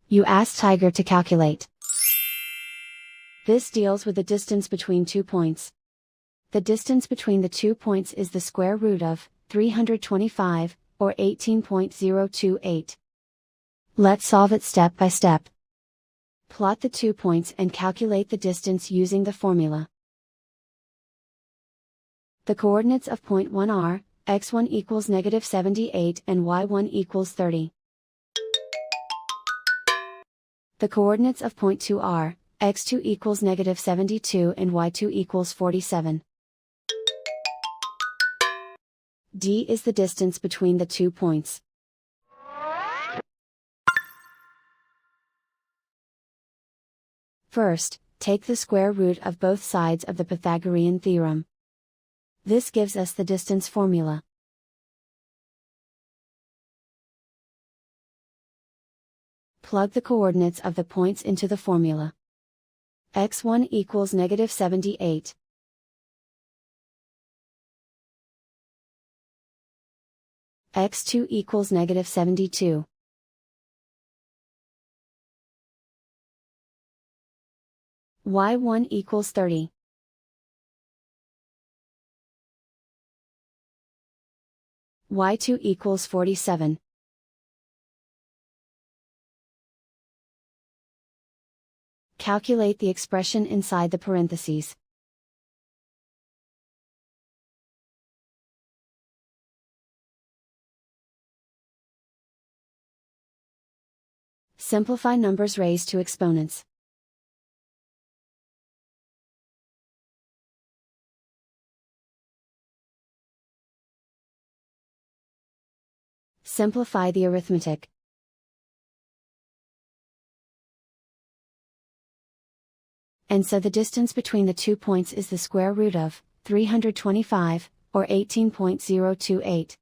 You ask Tiger to calculate. This deals with the distance between 2 points. The distance between the 2 points is the square root of 325, or 18.028. Let's solve it step by step. Plot the 2 points and calculate the distance using the formula. The coordinates of point 1 are, x1 equals -78 and y1 equals 30. The coordinates of point 2 are, x2 equals -72 and y2 equals 47. D is the distance between the 2 points. First, take the square root of both sides of the Pythagorean theorem. This gives us the distance formula. Plug the coordinates of the points into the formula. x1 equals -78. x2 equals -72. y1 equals 30. y2 equals 47. Calculate the expression inside the parentheses. Simplify numbers raised to exponents. Simplify the arithmetic. And so the distance between the 2 points is the square root of 325, or 18.028.